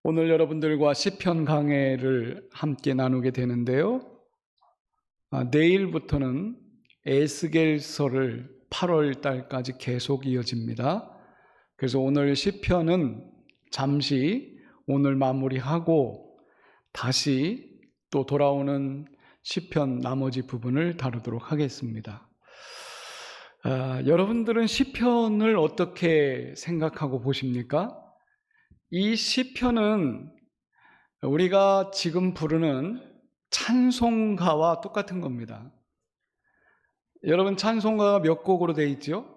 오늘 여러분들과 시편 강해를 함께 나누게 되는데요. 내일부터는 에스겔서를 8월 달까지 계속 이어집니다. 그래서 오늘 시편은 잠시 오늘 마무리하고 다시 또 돌아오는 시편 나머지 부분을 다루도록 하겠습니다. 여러분들은 시편을 어떻게 생각하고 보십니까? 이 시편은 우리가 지금 부르는 찬송가와 똑같은 겁니다. 여러분, 찬송가가 몇 곡으로 되어 있죠?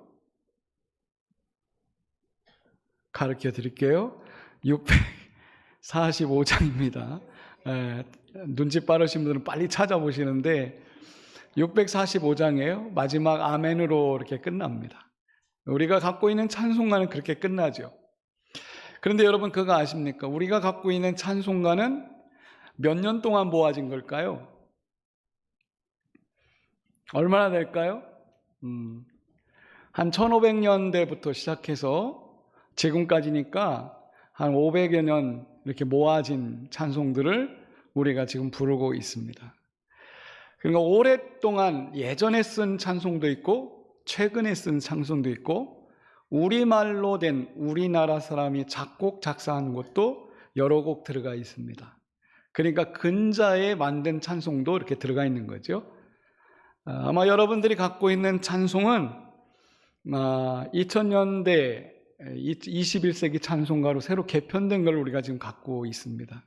가르쳐 드릴게요. 645장입니다. 눈치 빠르신 분들은 빨리 찾아보시는데 645장이에요. 마지막 아멘으로 이렇게 끝납니다. 우리가 갖고 있는 찬송가는 그렇게 끝나죠. 그런데 여러분, 그거 아십니까? 우리가 갖고 있는 찬송가는 몇 년 동안 모아진 걸까요? 얼마나 될까요? 한 1500년대부터 시작해서 지금까지니까 한 500여 년 이렇게 모아진 찬송들을 우리가 지금 부르고 있습니다. 그러니까 오랫동안 예전에 쓴 찬송도 있고 최근에 쓴 찬송도 있고 우리말로 된 우리나라 사람이 작곡 작사한 것도 여러 곡 들어가 있습니다. 그러니까 근자에 만든 찬송도 이렇게 들어가 있는 거죠. 아마 여러분들이 갖고 있는 찬송은 2000년대 21세기 찬송가로 새로 개편된 걸 우리가 지금 갖고 있습니다.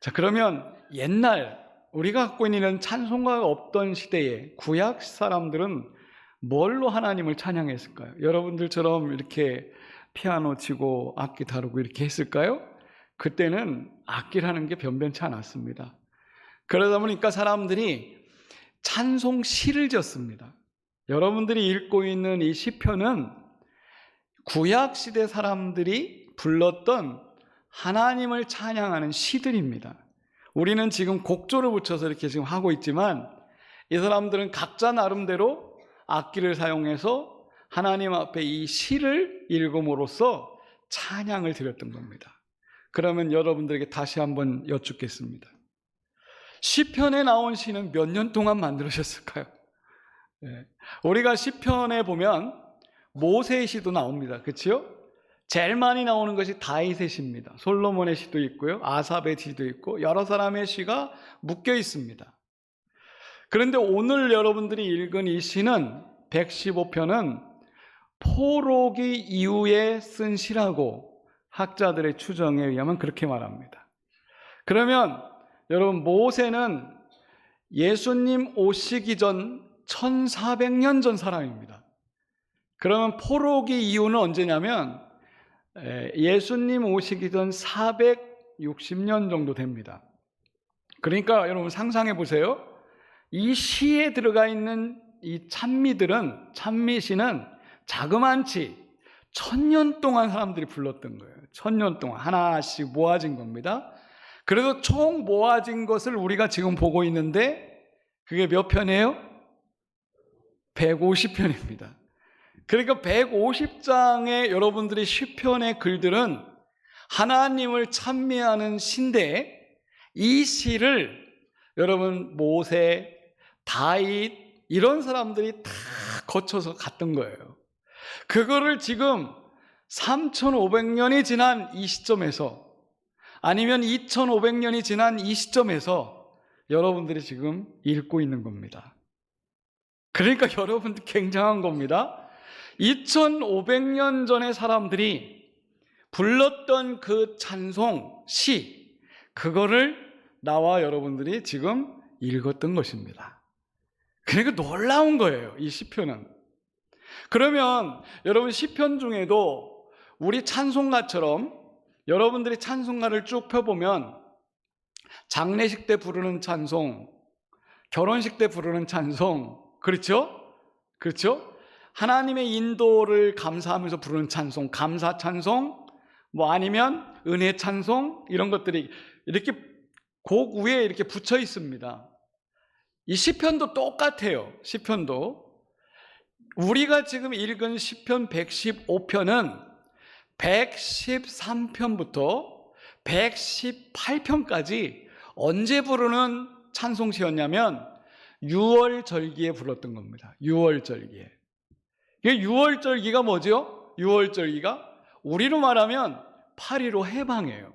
자, 그러면 옛날 우리가 갖고 있는 찬송가가 없던 시대에 구약 사람들은 뭘로 하나님을 찬양했을까요? 여러분들처럼 이렇게 피아노 치고 악기 다루고 이렇게 했을까요? 그때는 악기라는 게 변변치 않았습니다. 그러다 보니까 사람들이 찬송 시를 지었습니다. 여러분들이 읽고 있는 이 시편은 구약 시대 사람들이 불렀던 하나님을 찬양하는 시들입니다. 우리는 지금 곡조를 붙여서 이렇게 지금 하고 있지만 이 사람들은 각자 나름대로 악기를 사용해서 하나님 앞에 이 시를 읽음으로써 찬양을 드렸던 겁니다. 그러면 여러분들에게 다시 한번 여쭙겠습니다. 시편에 나온 시는 몇 년 동안 만들어졌을까요? 우리가 시편에 보면 모세의 시도 나옵니다. 그렇죠? 제일 많이 나오는 것이 다윗의 시입니다. 솔로몬의 시도 있고요, 아삽의 시도 있고 여러 사람의 시가 묶여 있습니다. 그런데 오늘 여러분들이 읽은 이 시는 115편은 포로기 이후에 쓴 시라고 학자들의 추정에 의하면 그렇게 말합니다. 그러면 여러분, 모세는 예수님 오시기 전 1400년 전 사람입니다. 그러면 포로기 이후는 언제냐면 예수님 오시기 전 460년 정도 됩니다. 그러니까 여러분 상상해 보세요. 이 시에 들어가 있는 이 찬미시는 자그만치 1000년 동안 사람들이 불렀던 거예요. 1000년 동안 하나씩 모아진 겁니다. 그래서 총 모아진 것을 우리가 지금 보고 있는데 그게 몇 편이에요? 150편입니다. 그러니까 150장의 여러분들이 시편의 글들은 하나님을 찬미하는 시인데 이 시를 여러분 모세, 다윗 이런 사람들이 다 거쳐서 갔던 거예요. 그거를 지금 3500년이 지난 이 시점에서 아니면 2500년이 지난 이 시점에서 여러분들이 지금 읽고 있는 겁니다. 그러니까 여러분들 굉장한 겁니다. 2500년 전의 사람들이 불렀던 그 찬송, 시, 그거를 나와 여러분들이 지금 읽었던 것입니다. 그러니까 놀라운 거예요, 이 시편은. 그러면 여러분, 시편 중에도 우리 찬송가처럼 여러분들이 찬송가를 쭉 펴보면 장례식 때 부르는 찬송, 결혼식 때 부르는 찬송, 그렇죠? 그렇죠? 하나님의 인도를 감사하면서 부르는 찬송, 감사 찬송, 뭐 아니면 은혜 찬송, 이런 것들이 이렇게 곡 위에 이렇게 붙여 있습니다. 이 시편도 똑같아요. 시편도 우리가 지금 읽은 시편 115편은 113편부터 118편까지 언제 부르는 찬송시였냐면 6월 절기에 불렀던 겁니다. 6월 절기에. 이게 6월 절기가 뭐죠? 6월 절기가 우리로 말하면 8.15 해방이에요.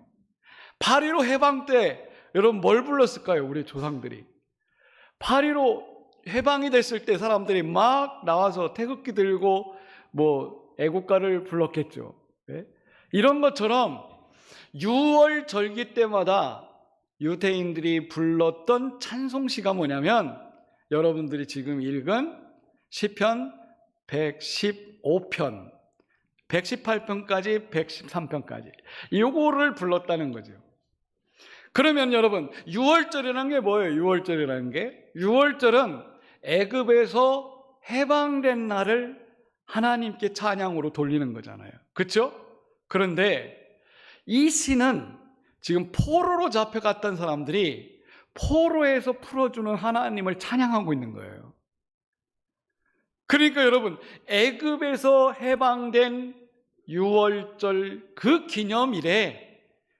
8.15 해방 때 여러분 뭘 불렀을까요? 우리 조상들이 8.15 해방이 됐을 때 사람들이 막 나와서 태극기 들고 뭐 애국가를 불렀겠죠. 네? 이런 것처럼 6월 절기 때마다 유대인들이 불렀던 찬송시가 뭐냐면 여러분들이 지금 읽은 시편 115편 118편까지 113편까지 이거를 불렀다는 거죠. 그러면 여러분 6월절이라는 게 뭐예요? 6월절이라는 게 6월절은 애굽에서 해방된 날을 하나님께 찬양으로 돌리는 거잖아요. 그렇죠? 그런데 이 시는 지금 포로로 잡혀갔던 사람들이 포로에서 풀어주는 하나님을 찬양하고 있는 거예요. 그러니까 여러분 애굽에서 해방된 6월절 그 기념일에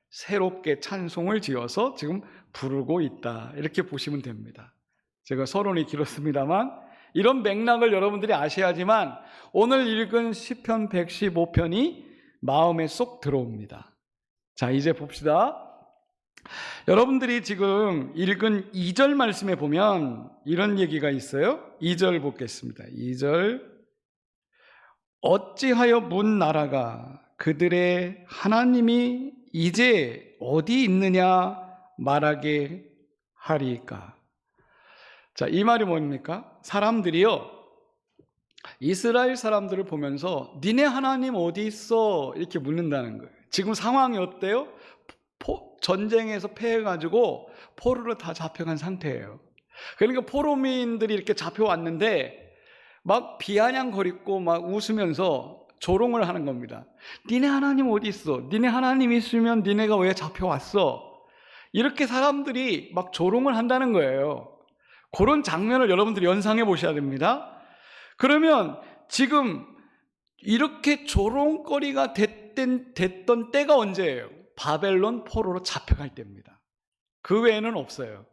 새롭게 찬송을 지어서 지금 부르고 있다 이렇게 보시면 됩니다. 제가 서론이 길었습니다만 이런 맥락을 여러분들이 아셔야지만 오늘 읽은 시편 115편이 마음에 쏙 들어옵니다. 자, 이제 봅시다. 여러분들이 지금 읽은 2절 말씀에 보면 이런 얘기가 있어요. 2절 보겠습니다. 2절 어찌하여 문 나라가 그들의 하나님이 이제 어디 있느냐 말하게 하리까. 자, 이 말이 뭡니까? 사람들이요 이스라엘 사람들을 보면서 니네 하나님 어디 있어? 이렇게 묻는다는 거예요. 지금 상황이 어때요? 전쟁에서 패해가지고 포로로 다 잡혀간 상태예요. 그러니까 포로민들이 이렇게 잡혀왔는데 막 비아냥거리고 막 웃으면서 조롱을 하는 겁니다. 니네 하나님 어디 있어? 니네 하나님 있으면 니네가 왜 잡혀왔어? 이렇게 사람들이 막 조롱을 한다는 거예요. 그런 장면을 여러분들이 연상해 보셔야 됩니다. 그러면 지금 이렇게 조롱거리가 됐던 때가 언제예요? 바벨론 포로로 잡혀갈 때입니다. 그 외에는 없어요.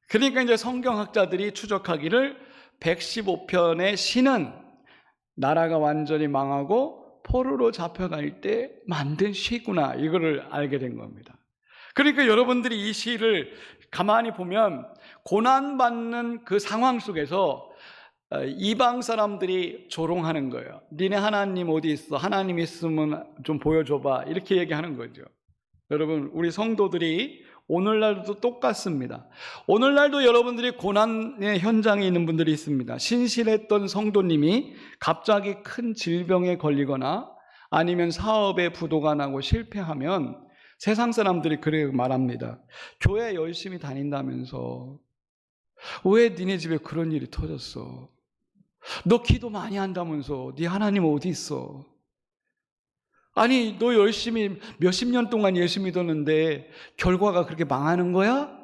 그러니까 이제 성경학자들이 추적하기를 115편의 시는 나라가 완전히 망하고 포로로 잡혀갈 때 만든 시구나 이거를 알게 된 겁니다. 그러니까 여러분들이 이 시를 가만히 보면 고난받는 그 상황 속에서 이방 사람들이 조롱하는 거예요. 니네 하나님 어디 있어? 하나님 있으면 좀 보여줘봐 이렇게 얘기하는 거죠. 여러분 우리 성도들이 오늘날도 똑같습니다. 오늘날도 여러분들이 고난의 현장에 있는 분들이 있습니다. 신실했던 성도님이 갑자기 큰 질병에 걸리거나 아니면 사업에 부도가 나고 실패하면 세상 사람들이 그렇게 말합니다. 교회 열심히 다닌다면서 왜 니네 집에 그런 일이 터졌어? 너 기도 많이 한다면서 네 하나님 어디 있어? 아니 너 열심히 몇십 년 동안 예수 믿었는데 결과가 그렇게 망하는 거야?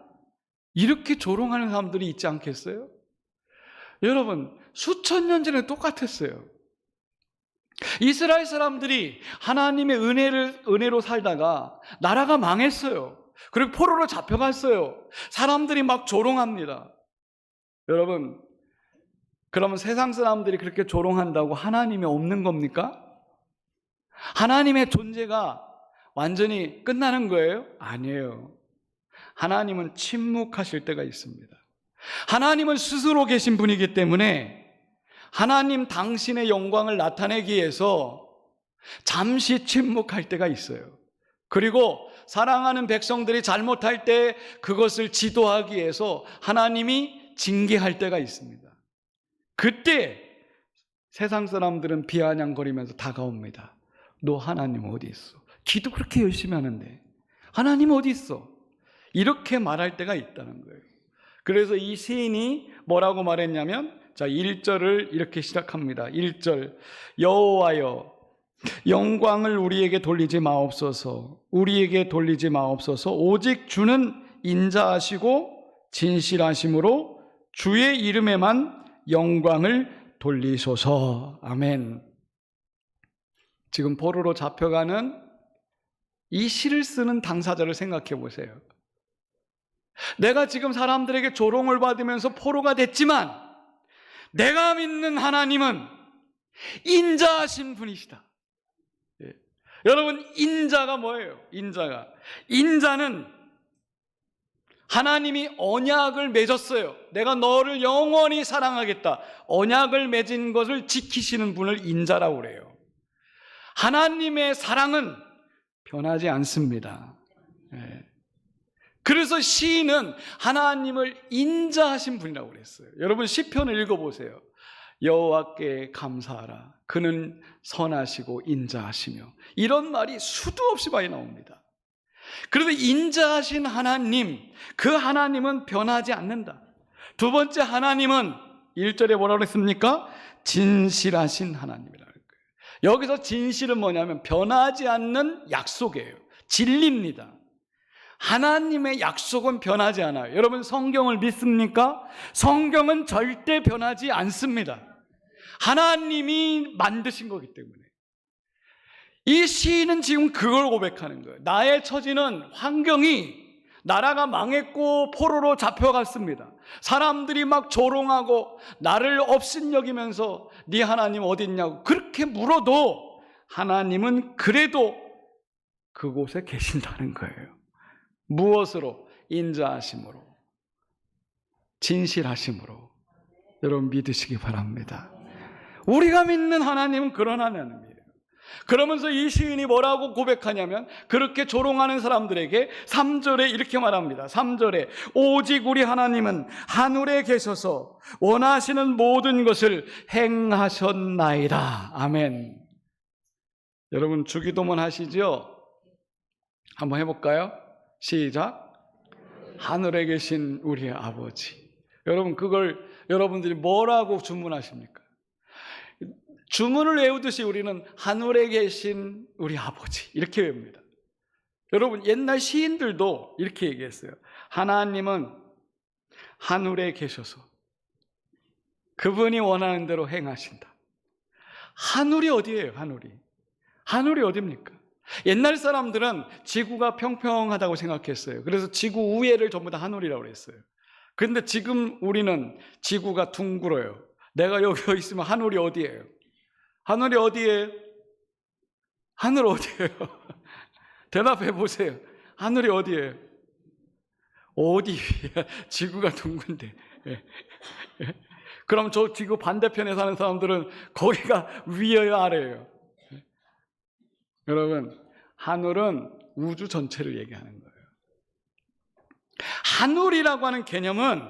이렇게 조롱하는 사람들이 있지 않겠어요? 여러분 수천 년 전에 똑같았어요. 이스라엘 사람들이 하나님의 은혜로 살다가 나라가 망했어요. 그리고 포로로 잡혀갔어요. 사람들이 막 조롱합니다. 여러분 그러면 세상 사람들이 그렇게 조롱한다고 하나님이 없는 겁니까? 하나님의 존재가 완전히 끝나는 거예요? 아니에요. 하나님은 침묵하실 때가 있습니다. 하나님은 스스로 계신 분이기 때문에 하나님 당신의 영광을 나타내기 위해서 잠시 침묵할 때가 있어요. 그리고 사랑하는 백성들이 잘못할 때 그것을 지도하기 위해서 하나님이 징계할 때가 있습니다. 그때 세상 사람들은 비아냥거리면서 다가옵니다. 너 하나님 어디 있어? 기도 그렇게 열심히 하는데 하나님 어디 있어? 이렇게 말할 때가 있다는 거예요. 그래서 이 시인이 뭐라고 말했냐면 자 1절을 이렇게 시작합니다. 1절 여호와여 영광을 우리에게 돌리지 마옵소서 우리에게 돌리지 마옵소서 오직 주는 인자하시고 진실하심으로 주의 이름에만 영광을 돌리소서. 아멘. 지금 포로로 잡혀가는 이 시를 쓰는 당사자를 생각해 보세요. 내가 지금 사람들에게 조롱을 받으면서 포로가 됐지만 내가 믿는 하나님은 인자하신 분이시다. 예. 여러분, 인자가 뭐예요? 인자는 하나님이 언약을 맺었어요. 내가 너를 영원히 사랑하겠다. 언약을 맺은 것을 지키시는 분을 인자라고 그래요. 하나님의 사랑은 변하지 않습니다. 예. 그래서 시인은 하나님을 인자하신 분이라고 그랬어요. 여러분, 시편을 읽어보세요. 여호와께 감사하라. 그는 선하시고 인자하시며, 이런 말이 수도 없이 많이 나옵니다. 그래서 인자하신 하나님, 그 하나님은 변하지 않는다. 두 번째, 하나님은 1절에 뭐라고 했습니까? 진실하신 하나님이라고 했어요. 여기서 진실은 뭐냐면 변하지 않는 약속이에요. 진리입니다. 하나님의 약속은 변하지 않아요. 여러분, 성경을 믿습니까? 성경은 절대 변하지 않습니다. 하나님이 만드신 거기 때문에. 이 시인은 지금 그걸 고백하는 거예요. 나의 처지는, 환경이, 나라가 망했고 포로로 잡혀갔습니다. 사람들이 막 조롱하고 나를 업신여기면서 네 하나님 어디 있냐고 그렇게 물어도 하나님은 그래도 그곳에 계신다는 거예요. 무엇으로? 인자하심으로, 진실하심으로. 여러분, 믿으시기 바랍니다. 우리가 믿는 하나님은 그런 하나님이에요. 그러면서 이 시인이 뭐라고 고백하냐면, 그렇게 조롱하는 사람들에게 3절에 이렇게 말합니다. 3절에 오직 우리 하나님은 하늘에 계셔서 원하시는 모든 것을 행하셨나이다. 아멘. 여러분, 주기도문 하시죠? 한번 해볼까요? 시작. 하늘에 계신 우리 아버지. 여러분, 그걸 여러분들이 뭐라고 주문하십니까? 주문을 외우듯이 우리는 하늘에 계신 우리 아버지 이렇게 외웁니다. 여러분, 옛날 시인들도 이렇게 얘기했어요. 하나님은 하늘에 계셔서 그분이 원하는 대로 행하신다. 하늘이 어디예요? 하늘이 어디입니까? 옛날 사람들은 지구가 평평하다고 생각했어요. 그래서 지구 위에를 전부 다 하늘이라고 그랬어요. 그런데 지금 우리는 지구가 둥글어요. 내가 여기 있으면 하늘이 어디예요? 하늘이 어디예요? 하늘 어디예요? 대답해 보세요. 하늘이 어디예요? 어디 위에? 지구가 둥근데. 그럼 저 지구 반대편에 사는 사람들은 거기가 위에요, 아래예요? 여러분, 하늘은 우주 전체를 얘기하는 거예요. 하늘이라고 하는 개념은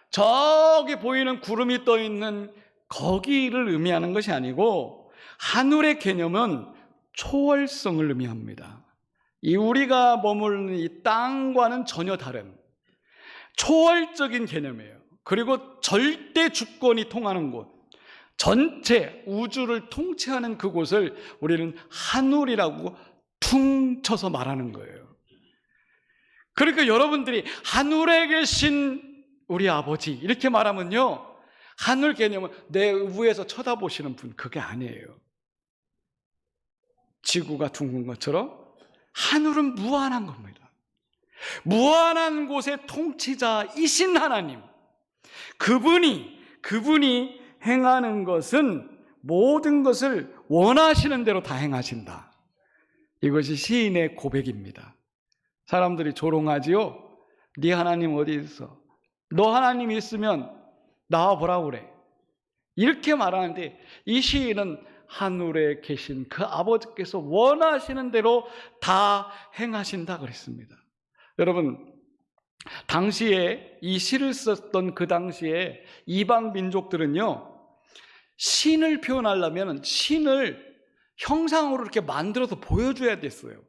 저기 보이는 구름이 떠 있는 거기를 의미하는 것이 아니고, 하늘의 개념은 초월성을 의미합니다. 이 우리가 머무르는 이 땅과는 전혀 다른 초월적인 개념이에요. 그리고 절대 주권이 통하는 곳, 전체 우주를 통치하는 그곳을 우리는 하늘이라고 퉁쳐서 말하는 거예요. 그러니까 여러분들이 하늘에 계신 우리 아버지 이렇게 말하면요, 하늘 개념은 내 위에서 쳐다보시는 분, 그게 아니에요. 지구가 둥근 것처럼 하늘은 무한한 겁니다. 무한한 곳의 통치자이신 하나님, 그분이 행하는 것은 모든 것을 원하시는 대로 다 행하신다. 이것이 시인의 고백입니다. 사람들이 조롱하지요. 네 하나님 어디 있어? 너 하나님 있으면 나와보라고 그래. 이렇게 말하는데, 이 시인은 하늘에 계신 그 아버지께서 원하시는 대로 다 행하신다 그랬습니다. 여러분, 당시에 이 시를 썼던 그 당시에 이방 민족들은요, 신을 표현하려면 신을 형상으로 이렇게 만들어서 보여줘야 됐어요.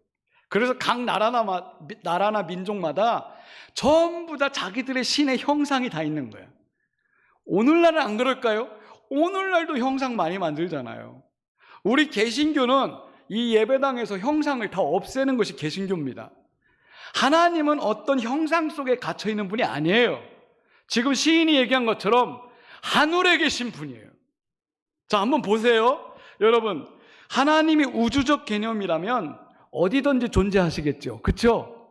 그래서 각 나라나 민족마다 전부 다 자기들의 신의 형상이 다 있는 거예요. 오늘날은 안 그럴까요? 오늘날도 형상 많이 만들잖아요. 우리 개신교는 이 예배당에서 형상을 다 없애는 것이 개신교입니다. 하나님은 어떤 형상 속에 갇혀 있는 분이 아니에요. 지금 시인이 얘기한 것처럼 하늘에 계신 분이에요. 자, 한번 보세요. 여러분, 하나님이 우주적 개념이라면 어디든지 존재하시겠죠. 그렇죠?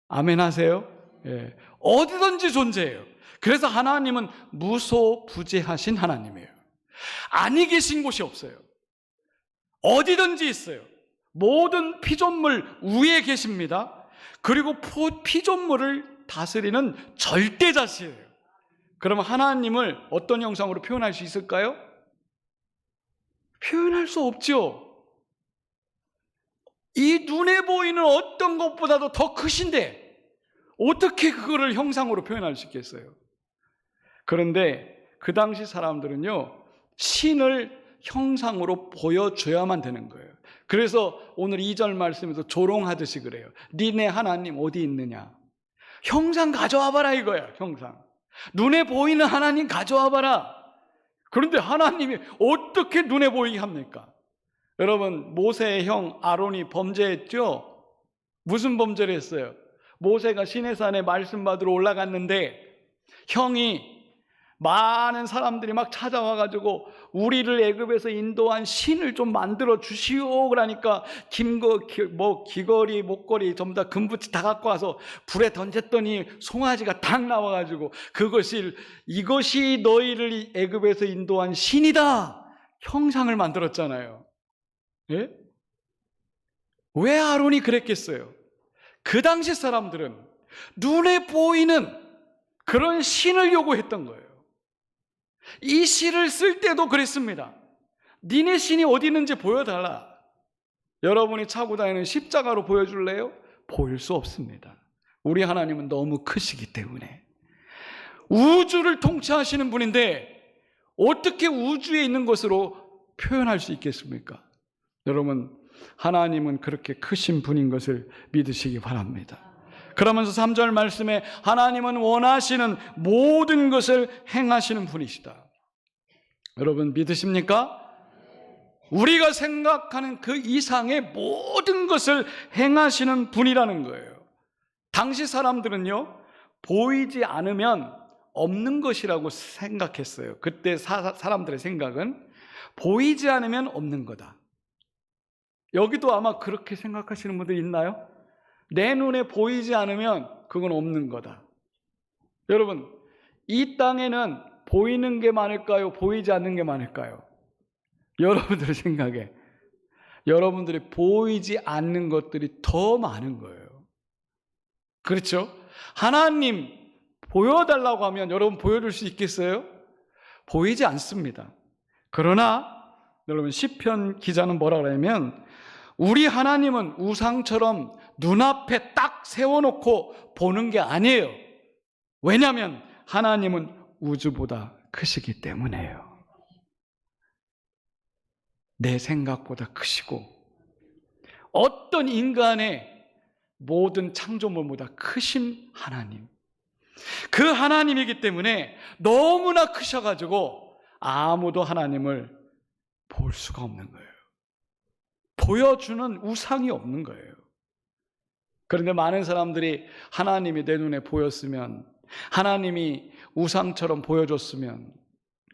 아멘 하세요? 예. 어디든지 존재해요. 그래서 하나님은 무소부재하신 하나님이에요. 아니 계신 곳이 없어요. 어디든지 있어요. 모든 피조물 위에 계십니다. 그리고 피조물을 다스리는 절대자시예요. 그러면 하나님을 어떤 형상으로 표현할 수 있을까요? 표현할 수 없죠. 이 눈에 보이는 어떤 것보다도 더 크신데 어떻게 그거를 형상으로 표현할 수 있겠어요? 그런데 그 당시 사람들은요, 신을 형상으로 보여줘야만 되는 거예요. 그래서 오늘 2절 말씀에서 조롱하듯이 그래요. 니네 하나님 어디 있느냐? 형상 가져와 봐라 이거야. 형상. 눈에 보이는 하나님 가져와 봐라. 그런데 하나님이 어떻게 눈에 보이게 합니까? 여러분, 모세의 형 아론이 범죄했죠? 무슨 범죄를 했어요? 모세가 시내산에 말씀 받으러 올라갔는데 형이 많은 사람들이 막 찾아와가지고 우리를 애굽에서 인도한 신을 좀 만들어 주시오 그러니까 귀걸이 목걸이 전부 다 금붙이 다 갖고 와서 불에 던졌더니 송아지가 딱 나와가지고 이것이 너희를 애굽에서 인도한 신이다 형상을 만들었잖아요. 예? 왜 아론이 그랬겠어요? 그 당시 사람들은 눈에 보이는 그런 신을 요구했던 거예요. 이 시를 쓸 때도 그랬습니다. 니네 신이 어디 있는지 보여달라. 여러분이 차고 다니는 십자가로 보여줄래요? 보일 수 없습니다. 우리 하나님은 너무 크시기 때문에. 우주를 통치하시는 분인데 어떻게 우주에 있는 것으로 표현할 수 있겠습니까? 여러분, 하나님은 그렇게 크신 분인 것을 믿으시기 바랍니다. 그러면서 3절 말씀에 하나님은 원하시는 모든 것을 행하시는 분이시다. 여러분 믿으십니까? 우리가 생각하는 그 이상의 모든 것을 행하시는 분이라는 거예요. 당시 사람들은요, 보이지 않으면 없는 것이라고 생각했어요. 그때 사람들의 생각은 보이지 않으면 없는 거다. 여기도 아마 그렇게 생각하시는 분들 있나요? 내 눈에 보이지 않으면 그건 없는 거다. 여러분, 이 땅에는 보이는 게 많을까요? 보이지 않는 게 많을까요? 여러분들의 생각에 여러분들이 보이지 않는 것들이 더 많은 거예요. 그렇죠? 하나님 보여달라고 하면 여러분 보여줄 수 있겠어요? 보이지 않습니다. 그러나 여러분 시편 기자는 뭐라 그러냐면 우리 하나님은 우상처럼 눈앞에 딱 세워놓고 보는 게 아니에요. 왜냐하면 하나님은 우주보다 크시기 때문에요. 내 생각보다 크시고 어떤 인간의 모든 창조물보다 크신 하나님, 그 하나님이기 때문에 너무나 크셔가지고 아무도 하나님을 볼 수가 없는 거예요. 보여주는 우상이 없는 거예요. 그런데 많은 사람들이 하나님이 내 눈에 보였으면, 하나님이 우상처럼 보여줬으면,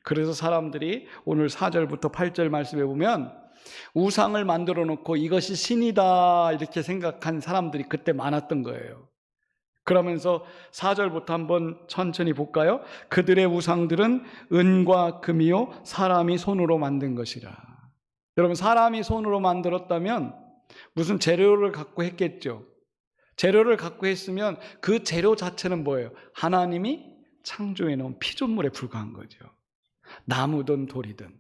그래서 사람들이 오늘 4절부터 8절 말씀에 보면 우상을 만들어 놓고 이것이 신이다 이렇게 생각한 사람들이 그때 많았던 거예요. 그러면서 4절부터 한번 천천히 볼까요? 그들의 우상들은 은과 금이요 사람이 손으로 만든 것이라. 여러분, 사람이 손으로 만들었다면 무슨 재료를 갖고 했겠죠. 재료를 갖고 했으면 그 재료 자체는 뭐예요? 하나님이 창조해 놓은 피조물에 불과한 거죠. 나무든 돌이든.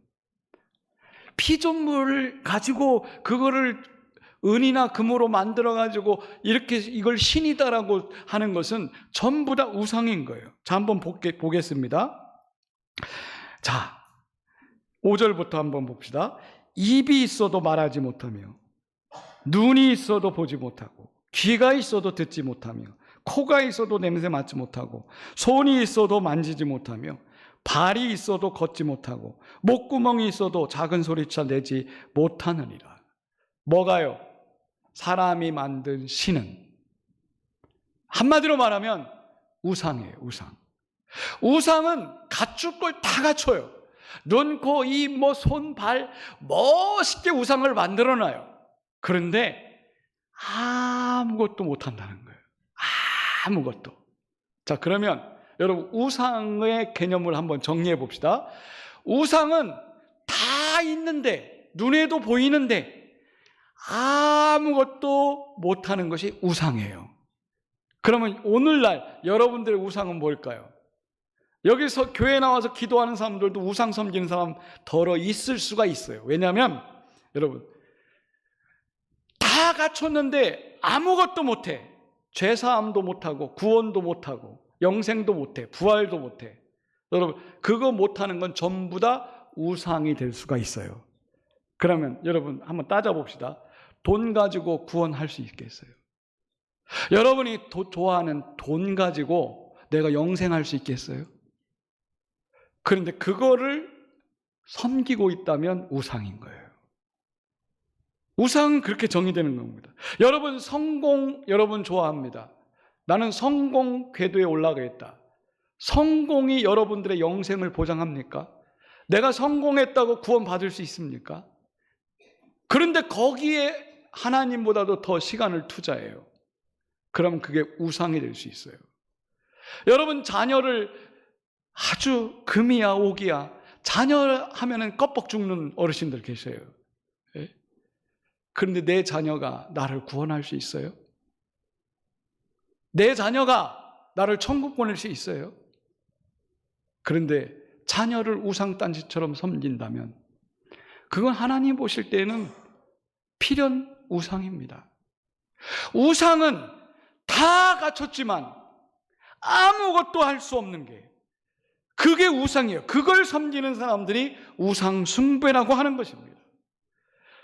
피조물을 가지고 그거를 은이나 금으로 만들어가지고 이렇게 이걸 신이다라고 하는 것은 전부 다 우상인 거예요. 자, 한번 보겠습니다. 자, 5절부터 한번 봅시다. 입이 있어도 말하지 못하며, 눈이 있어도 보지 못하고, 귀가 있어도 듣지 못하며, 코가 있어도 냄새 맡지 못하고, 손이 있어도 만지지 못하며, 발이 있어도 걷지 못하고, 목구멍이 있어도 작은 소리차 내지 못하느니라. 뭐가요? 사람이 만든 신은, 한마디로 말하면 우상이에요. 우상. 우상은 갖출 걸 다 갖춰요. 눈, 코, 입, 손, 발 멋있게 우상을 만들어놔요. 그런데 아무것도 못한다는 거예요. 아무것도. 자, 그러면 여러분 우상의 개념을 한번 정리해 봅시다. 우상은 다 있는데, 눈에도 보이는데 아무것도 못하는 것이 우상이에요. 그러면 오늘날 여러분들의 우상은 뭘까요? 여기서 교회 나와서 기도하는 사람들도 우상 섬기는 사람 덜어 있을 수가 있어요. 왜냐하면 여러분 다 갖췄는데 아무것도 못해. 죄사함도 못하고 구원도 못하고 영생도 못해, 부활도 못해. 여러분 그거 못하는 건 전부 다 우상이 될 수가 있어요. 그러면 여러분 한번 따져봅시다. 돈 가지고 구원할 수 있겠어요? 여러분이 좋아하는 돈 가지고 내가 영생할 수 있겠어요? 그런데 그거를 섬기고 있다면 우상인 거예요. 우상은 그렇게 정의되는 겁니다. 여러분 성공 여러분 좋아합니다. 나는 성공 궤도에 올라가겠다. 성공이 여러분들의 영생을 보장합니까? 내가 성공했다고 구원 받을 수 있습니까? 그런데 거기에 하나님보다도 더 시간을 투자해요. 그럼 그게 우상이 될 수 있어요. 여러분 자녀를 아주 금이야 옥이야 자녀 하면은 껍벅 죽는 어르신들 계세요. 예? 그런데 내 자녀가 나를 구원할 수 있어요? 내 자녀가 나를 천국 보낼 수 있어요? 그런데 자녀를 우상단지처럼 섬긴다면 그건 하나님 보실 때는 필연 우상입니다. 우상은 다 갖췄지만 아무것도 할 수 없는 게 그게 우상이에요. 그걸 섬기는 사람들이 우상 숭배라고 하는 것입니다.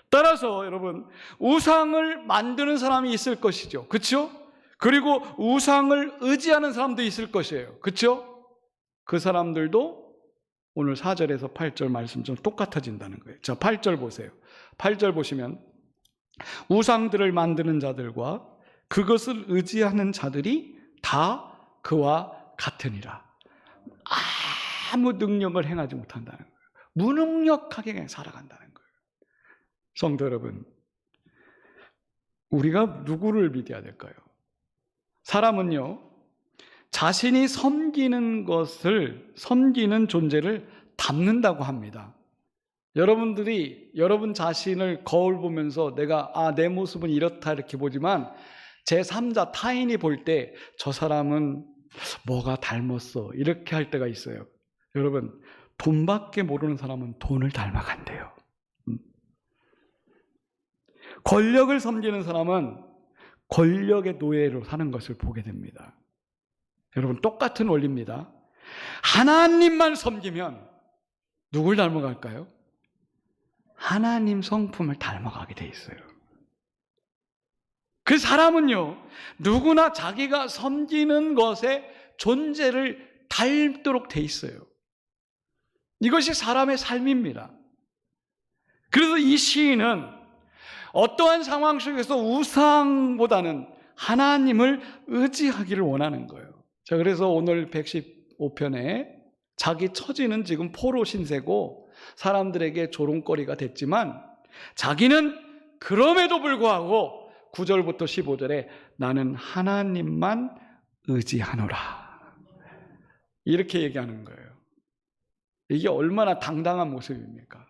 따라서 여러분 우상을 만드는 사람이 있을 것이죠. 그렇죠? 그리고 우상을 의지하는 사람도 있을 것이에요. 그렇죠? 그 사람들도 오늘 4절에서 8절 말씀 좀 똑같아진다는 거예요. 자, 8절 보세요. 8절 보시면 우상들을 만드는 자들과 그것을 의지하는 자들이 다 그와 같으니라. 아무 능력을 행하지 못한다는 거예요. 무능력하게 그냥 살아간다는 거예요. 성도 여러분, 우리가 누구를 믿어야 될까요? 사람은요, 자신이 섬기는 것을, 섬기는 존재를 닮는다고 합니다. 여러분들이 여러분 자신을 거울 보면서 내가 내 모습은 이렇다 이렇게 보지만 제3자 타인이 볼 때 저 사람은 뭐가 닮았어 이렇게 할 때가 있어요. 여러분 돈밖에 모르는 사람은 돈을 닮아간대요. 권력을 섬기는 사람은 권력의 노예로 사는 것을 보게 됩니다. 여러분 똑같은 원리입니다. 하나님만 섬기면 누굴 닮아갈까요? 하나님 성품을 닮아가게 돼 있어요. 그 사람은요, 누구나 자기가 섬기는 것의 존재를 닮도록 돼 있어요. 이것이 사람의 삶입니다. 그래서 이 시인은 어떠한 상황 속에서 우상보다는 하나님을 의지하기를 원하는 거예요. 자, 그래서 오늘 115편에 자기 처지는 지금 포로 신세고 사람들에게 조롱거리가 됐지만 자기는 그럼에도 불구하고 9절부터 15절에 나는 하나님만 의지하노라 이렇게 얘기하는 거예요. 이게 얼마나 당당한 모습입니까?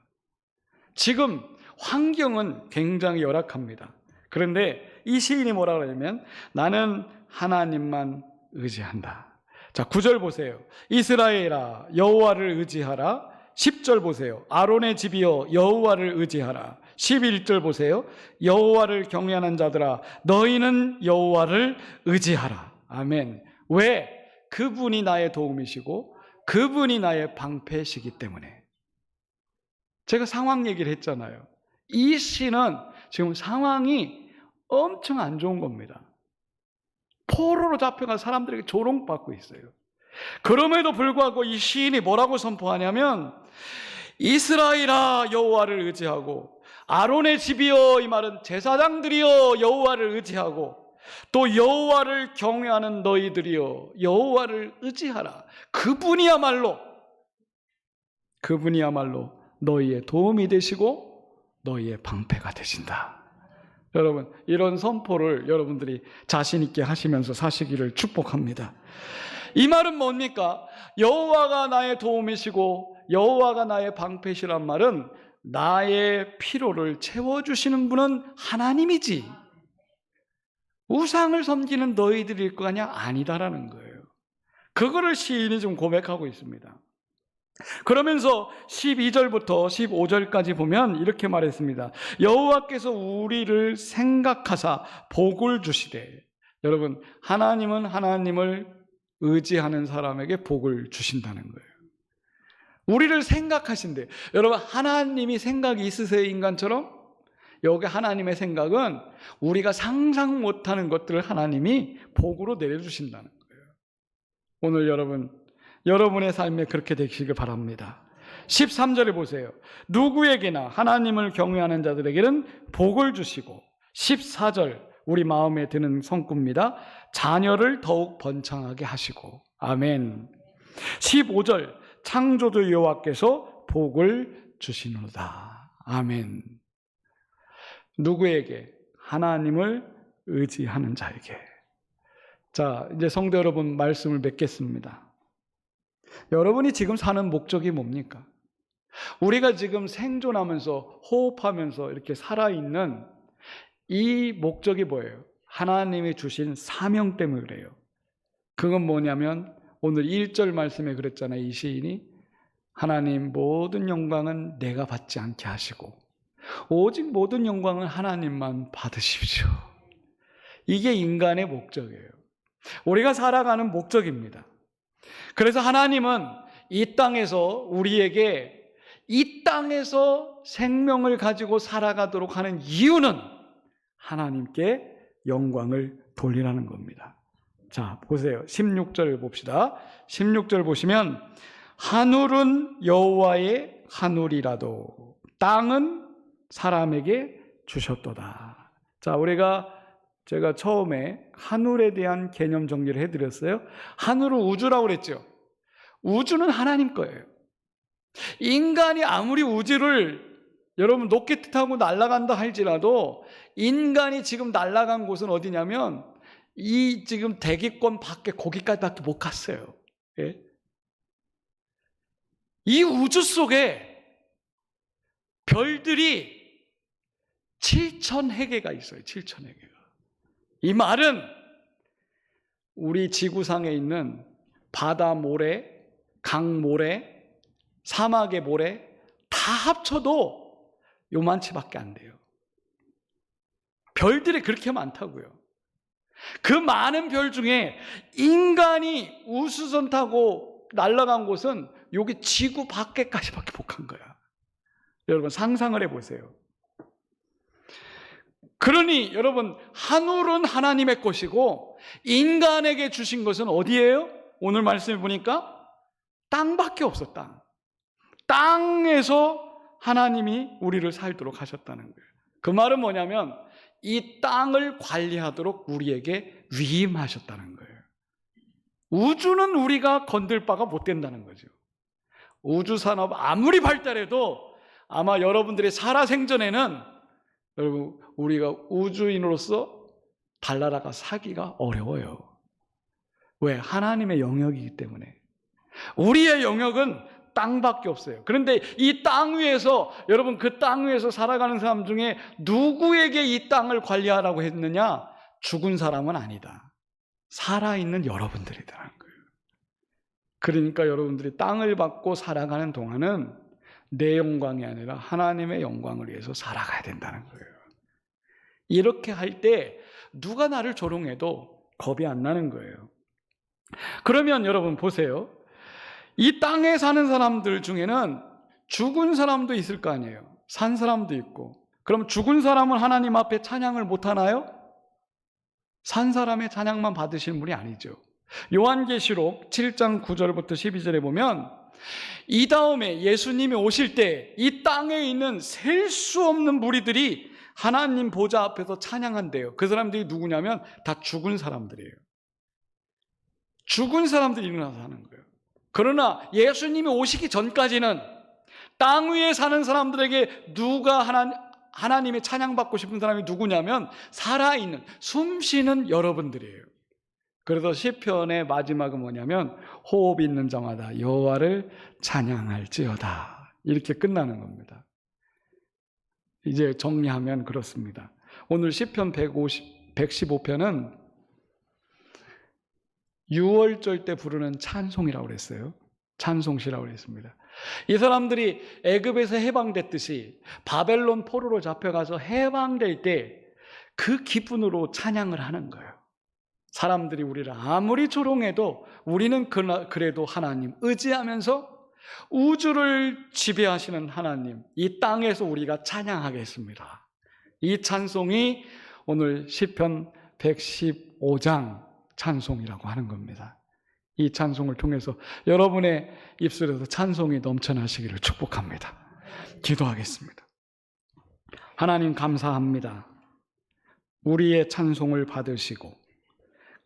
지금 환경은 굉장히 열악합니다. 그런데 이 시인이 뭐라고 하냐면 나는 하나님만 의지한다. 자, 9절 보세요. 이스라엘아 여호와를 의지하라. 10절 보세요. 아론의 집이여 여호와를 의지하라. 11절 보세요. 여호와를 경외하는 자들아 너희는 여호와를 의지하라. 아멘. 왜? 그분이 나의 도움이시고 그분이 나의 방패시기 때문에. 제가 상황 얘기를 했잖아요. 이 시는 지금 상황이 엄청 안 좋은 겁니다. 포로로 잡혀간 사람들에게 조롱받고 있어요. 그럼에도 불구하고 이 시인이 뭐라고 선포하냐면 이스라엘아 여호와를 의지하고 아론의 집이여 이 말은 제사장들이여 여호와를 의지하고 또 여호와를 경외하는 너희들이여 여호와를 의지하라. 그분이야말로 너희의 도움이 되시고 너희의 방패가 되신다. 여러분, 이런 선포를 여러분들이 자신 있게 하시면서 사시기를 축복합니다. 이 말은 뭡니까? 여호와가 나의 도움이시고 여호와가 나의 방패시란 말은 나의 필요를 채워주시는 분은 하나님이지 우상을 섬기는 너희들일 거 아니야? 아니다라는 거예요. 그거를 시인이 좀 고백하고 있습니다. 그러면서 12절부터 15절까지 보면 이렇게 말했습니다. 여호와께서 우리를 생각하사 복을 주시되, 여러분, 하나님은 하나님을 의지하는 사람에게 복을 주신다는 거예요. 우리를 생각하신대. 여러분, 하나님이 생각이 있으세요, 인간처럼? 여기 하나님의 생각은 우리가 상상 못하는 것들을 하나님이 복으로 내려주신다는 거예요. 오늘 여러분의 삶에 그렇게 되시길 바랍니다. 13절에 보세요. 누구에게나 하나님을 경외하는 자들에게는 복을 주시고, 14절 우리 마음에 드는 성구입니다. 자녀를 더욱 번창하게 하시고. 아멘. 15절 창조주 여호와께서 복을 주시노다. 아멘. 누구에게? 하나님을 의지하는 자에게. 자, 이제 성도 여러분 말씀을 맺겠습니다. 여러분이 지금 사는 목적이 뭡니까? 우리가 지금 생존하면서 호흡하면서 이렇게 살아있는 이 목적이 뭐예요? 하나님이 주신 사명 때문에 그래요. 그건 뭐냐면 오늘 1절 말씀에 그랬잖아요. 이 시인이 하나님 모든 영광은 내가 받지 않게 하시고 오직 모든 영광은 하나님만 받으십시오. 이게 인간의 목적이에요. 우리가 살아가는 목적입니다. 그래서 하나님은 이 땅에서 우리에게 이 땅에서 생명을 가지고 살아가도록 하는 이유는 하나님께 영광을 돌리라는 겁니다. 자, 보세요. 16절 봅시다. 16절 보시면 하늘은 여호와의 하늘이라도 땅은 사람에게 주셨도다. 자, 제가 처음에 하늘에 대한 개념 정리를 해드렸어요. 하늘은 우주라고 그랬죠. 우주는 하나님 거예요. 인간이 아무리 우주를 여러분 로켓 타고 날아간다 할지라도 인간이 지금 날아간 곳은 어디냐면 이 지금 대기권 밖에 거기까지밖에 못 갔어요. 예? 이 우주 속에 별들이 7,000해계가 있어요. 7,000해계가. 이 말은 우리 지구상에 있는 바다 모래, 강 모래, 사막의 모래 다 합쳐도 요만치밖에 안 돼요. 별들이 그렇게 많다고요. 그 많은 별 중에 인간이 우주선 타고 날아간 곳은 여기 지구 밖에까지밖에 못 간 거야. 여러분 상상을 해보세요. 그러니 여러분 하늘은 하나님의 것이고 인간에게 주신 것은 어디예요? 오늘 말씀을 보니까 땅밖에 없어. 땅에서 하나님이 우리를 살도록 하셨다는 거예요. 그 말은 뭐냐면 이 땅을 관리하도록 우리에게 위임하셨다는 거예요. 우주는 우리가 건들 바가 못 된다는 거죠. 우주산업 아무리 발달해도 아마 여러분들의 살아생전에는 여러분 우리가 우주인으로서 달나라가 사기가 어려워요. 왜? 하나님의 영역이기 때문에. 우리의 영역은 땅밖에 없어요. 그런데 이 땅 위에서 여러분 그 땅 위에서 살아가는 사람 중에 누구에게 이 땅을 관리하라고 했느냐? 죽은 사람은 아니다. 살아있는 여러분들이라는 거예요. 그러니까 여러분들이 땅을 받고 살아가는 동안은 내 영광이 아니라 하나님의 영광을 위해서 살아가야 된다는 거예요. 이렇게 할 때 누가 나를 조롱해도 겁이 안 나는 거예요. 그러면 여러분 보세요. 이 땅에 사는 사람들 중에는 죽은 사람도 있을 거 아니에요. 산 사람도 있고. 그럼 죽은 사람은 하나님 앞에 찬양을 못 하나요? 산 사람의 찬양만 받으시는 분이 아니죠. 요한계시록 7장 9절부터 12절에 보면 이 다음에 예수님이 오실 때 이 땅에 있는 셀 수 없는 무리들이 하나님 보좌 앞에서 찬양한대요. 그 사람들이 누구냐면 다 죽은 사람들이에요. 죽은 사람들이 일어나서 하는 거예요. 그러나 예수님이 오시기 전까지는 땅 위에 사는 사람들에게 누가 하나님의 찬양받고 싶은 사람이 누구냐면 살아있는 숨쉬는 여러분들이에요. 그래서 시편의 마지막은 뭐냐면 호흡 있는 자마다 여호와를 찬양할지어다, 이렇게 끝나는 겁니다. 이제 정리하면 그렇습니다. 오늘 시편 115편은 6월절 때 부르는 찬송이라고 그랬어요. 찬송시라고 그랬습니다. 이 사람들이 애굽에서 해방됐듯이 바벨론 포로로 잡혀가서 해방될 때 그 기분으로 찬양을 하는 거예요. 사람들이 우리를 아무리 조롱해도 우리는 그래도 하나님 의지하면서 우주를 지배하시는 하나님, 이 땅에서 우리가 찬양하겠습니다. 이 찬송이 오늘 시편 115장 찬송이라고 하는 겁니다. 이 찬송을 통해서 여러분의 입술에서 찬송이 넘쳐나시기를 축복합니다. 기도하겠습니다. 하나님 감사합니다. 우리의 찬송을 받으시고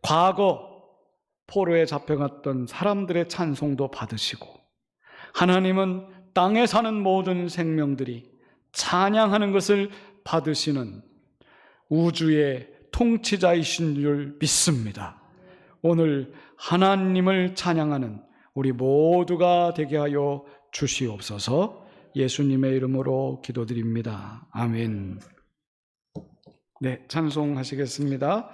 과거 포로에 잡혀갔던 사람들의 찬송도 받으시고, 하나님은 땅에 사는 모든 생명들이 찬양하는 것을 받으시는 우주의 통치자이신 줄 믿습니다. 오늘 하나님을 찬양하는 우리 모두가 되게 하여 주시옵소서. 예수님의 이름으로 기도드립니다. 아멘. 네, 찬송하시겠습니다.